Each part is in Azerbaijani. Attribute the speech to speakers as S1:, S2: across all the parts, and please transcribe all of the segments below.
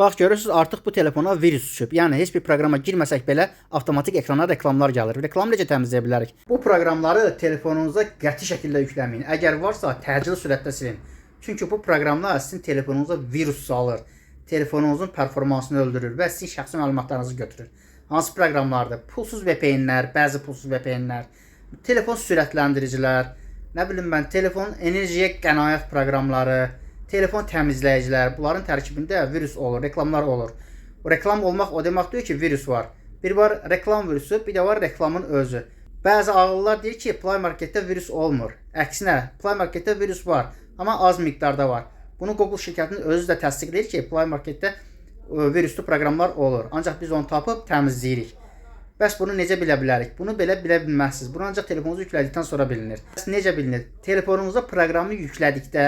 S1: Bax görürsüz artıq bu telefona virus düşüb. Yəni heç bir proqrama girməsək belə avtomatik ekrana reklamlar gəlir. Reklamı necə təmizləyə bilərik? Bu proqramları telefonunuza qəti şəkildə yükləməyin. Əgər varsa təcili sürətdə silin. Çünki bu proqramlar sizin telefonunuza virus salır. Telefonunuzun performansını öldürür və sizin şəxsi məlumatlarınızı götürür. Hansı proqramlardır? Pulsuz VPN-lər, bəzi pulsuz VPN-lər, telefon sürətləndiricilər, nə bilim mən, telefon enerjiyə qənaət proqramları, telefon təmizləyicilər, bunların tərkibində virus olur, reklamlar olur. Reklam olmaq o demək deyil ki, virus var. Bir var reklam virusu, bir də var reklamın özü. Bəzi ağıllılar deyir ki, Play Marketdə virus olmur. Əksinə, Play Marketdə virus var, amma az miqdarda var. Bunu Google şirkətinin özü də təsdiqləyir ki, Play Marketdə viruslu proqramlar olur. Ancaq biz onu tapıb təmizləyirik. Bəs bunu necə bilə bilərik? Bunu belə bilə bilməzsiniz. Bunu ancaq telefonunuzu yüklədikdən sonra bilinir. Necə bilinir? Telefonunuza proqramı yüklədikdə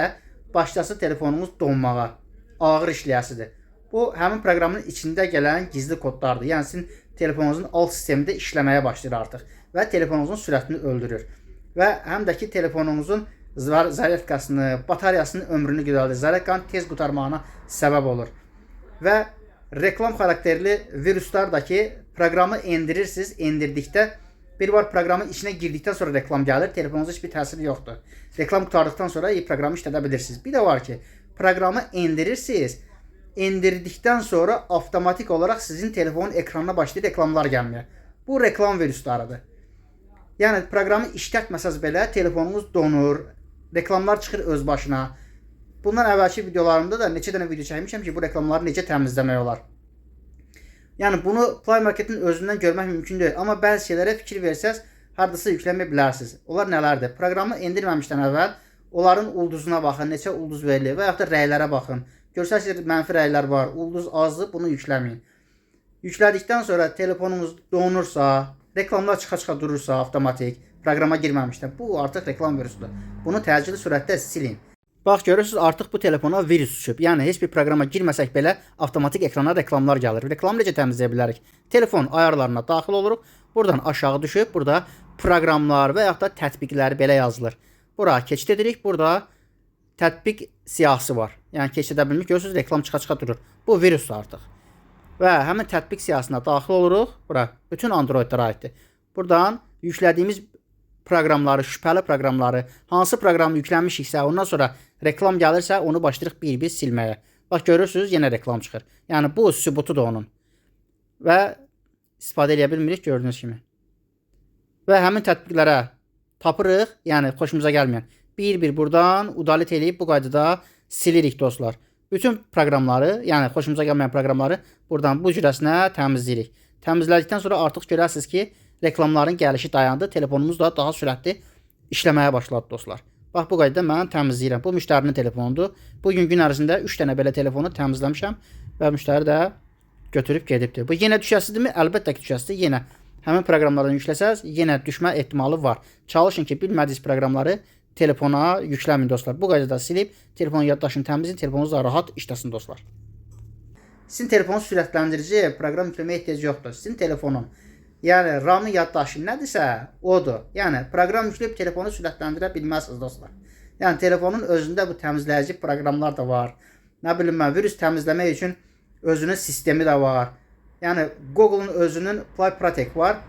S1: başlasın telefonunuz donmağa, ağır işləyəsidir. Bu, həmin proqramın içində gələn gizli kodlardır. Yəni, sizin telefonunuzun alt sistemində işləməyə başlayır artıq və telefonunuzun sürətini öldürür. Və həm də ki, telefonunuzun zaryadkasını, bataryasının ömrünü göstərir. Zaryadkanın tez qurtarmağına səbəb olur. Və reklam xarakterli viruslar da ki, proqramı endirirsiniz, endirdikdə bir var proqramın içinə girdikdən sonra reklam gəlir, telefonunuza heç bir təsiri yoxdur. Reklam qurtardıqdan sonra proqramı işlədə bilirsiniz. Bir də var ki, proqramı endirirsiniz, endirdikdən sonra avtomatik olaraq sizin telefonun ekranına başlayır reklamlar gəlməyə. Bu reklam viruslarıdır. Yəni, proqramı işlətməsəz belə telefonunuz donur, reklamlar çıxır öz başına. Bundan əvvəlki videolarımda da neçə dənə video çəkmişəm ki, bu reklamları necə təmizləmək olar. Yəni, bunu Play Marketin özündən görmək mümkün deyil. Amma bəzi şeylərə fikir versəz, hardasa yükləməyə bilərsiniz. Onlar nələrdir? Proqramı endirməmişdən əvvəl onların ulduzuna baxın, neçə ulduz verilir və yaxud da rəylərə baxın. Görsəz ki, mənfi rəylər var, ulduz azdır, bunu yükləməyin. Yüklədikdən sonra telefonunuz donursa, reklamlar çıxa-çıxa durursa avtomatik, proqrama girməmişdən, bu artıq reklam virusudur. Bunu təcili sürətdə silin. Bax görürsüz artıq bu telefona virus düşüb. Yəni heç bir proqrama girməsək belə avtomatik ekrana reklamlar gəlir. Reklamı necə təmizləyə bilərik? Telefon ayarlarına daxil oluruq. Buradan aşağı düşüb, burada proqramlar və yaxud da tətbiqləri belə yazılır. Bura keçid edirik. Burada tətbiq siyahısı var. Yəni keçid edə bilmirik. Görürsüz reklam çıxa-çıxa durur. Bu virusdur artıq. Və həmin tətbiq siyahısına daxil oluruq. Bura bütün Androidlərə aiddir. Buradan yüklədiyimiz proqramları, şübhəli proqramları, hansı proqramı yüklənmişiksə, ondan sonra reklam gəlirsə, onu başlayırıq bir-bir silməyə. Bax, görürsünüz, yenə reklam çıxır. Yəni, bu sübutudur onun. Və istifadə edə bilmirik, gördüyünüz kimi. Və həmin tətbiqlərə tapırıq, yəni xoşumuza gəlməyən. Bir-bir buradan udalit eləyib bu qaydada silirik dostlar. Bütün proqramları, yəni xoşumuza gəlməyən proqramları buradan bu cürəsinə təmizləyirik. Təmizlədikdən sonra artıq görərsiniz ki, reklamların gəlişi dayandı. Telefonumuz da daha sürətli işləməyə başladı dostlar. Bax, bu qaydada mən təmizləyirəm. Bu müştərinin telefonudur. Bugün gün ərzində 3 dənə belə telefonu təmizləmişəm və müştəri də götürüb gedibdir. Bu yenə düşəsidirmi? Əlbəttə ki, düşəsidir. Yenə həmin proqramlardan yükləsəz, yenə düşmə ehtimalı var. Çalışın ki, bilmədiyiniz proqramları telefona yükləmin dostlar. Bu qaydada silib telefonun yaddaşını təmizləyin, telefonunuz da rahat işləsin dostlar. Sizin telefonun sürətləndirici proqram yükləməyə ehtiyac yoxdur. Sizin telefonun, yəni RAM-ı yaddaşı nədirsə, odur. Yəni proqram yükləyib telefonu sürətləndirə bilməzsiniz dostlar. Yəni telefonun özündə bu təmizləyici proqramlar da var. Nə bilim mən, virus təmizləmək üçün özünün sistemi də var. Yəni Google-un özünün Play Protect var.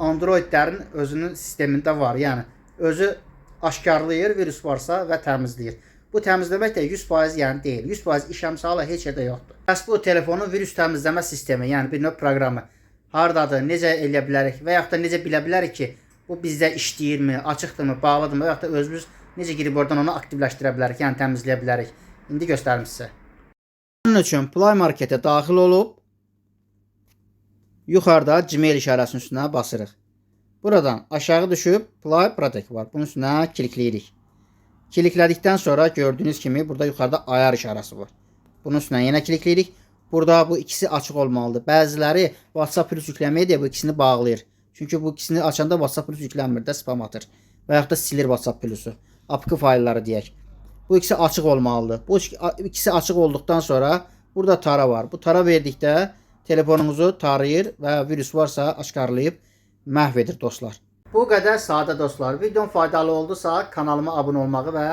S1: Androidlərin özünün sistemində var. Yəni özü aşkarlayır virus varsa və təmizləyir. Bu təmizləmək də 100% yəni deyil. 100% iş əmsalı heç yerdə yoxdur. Bəs bu telefonun virus təmizləmə sistemi, yəni bir növ proqramı hardadır, necə eləyə bilərik və yaxud da necə bilə bilərik ki, bu bizdə işləyirmi, açıqdırmı, bağlıdırmı və yaxud da özümüz necə girib oradan onu aktivləşdirə bilərik, yəni təmizləyə bilərik. İndi göstərim sizə. Bunun üçün Play Marketə daxil olub, yuxarıda Gmail işarəsinin üstünə basırıq. Buradan aşağı düşüb Play Protect var. Bunun üstünə klikləyirik. Kliklədikdən sonra gördüyünüz kimi burada yuxarıda ayar işarəsi var. Bunun üstünə yenə klikləyirik. Burada bu ikisi açıq olmalıdır. Bəziləri WhatsApp Plus yükləməyə deyə bu ikisini bağlayır. Çünki bu ikisini açanda WhatsApp Plus yüklənmir də, spam atır. Və yaxud da silir WhatsApp Plus-u. APK faylları deyək. Bu ikisi açıq olmalıdır. Bu ikisi açıq olduqdan sonra burada tara var. Bu tara verdikdə telefonunuzu tarayır və virus varsa aşkarlayıb məhv edir dostlar. Bu qədər sadə dostlar. Videom faydalı oldusa kanalıma abunə olmağı və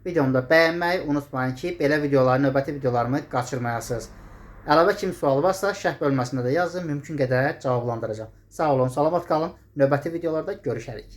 S1: videomu da bəyənməyi unutmayın ki, belə videoları, növbəti videolarımı qaçırmayasınız. Əlavə kimi sual varsa şərh bölməsində də yazın, mümkün qədər cavablandıracağam. Sağ olun, salamat qalın. Növbəti videolarda görüşərik.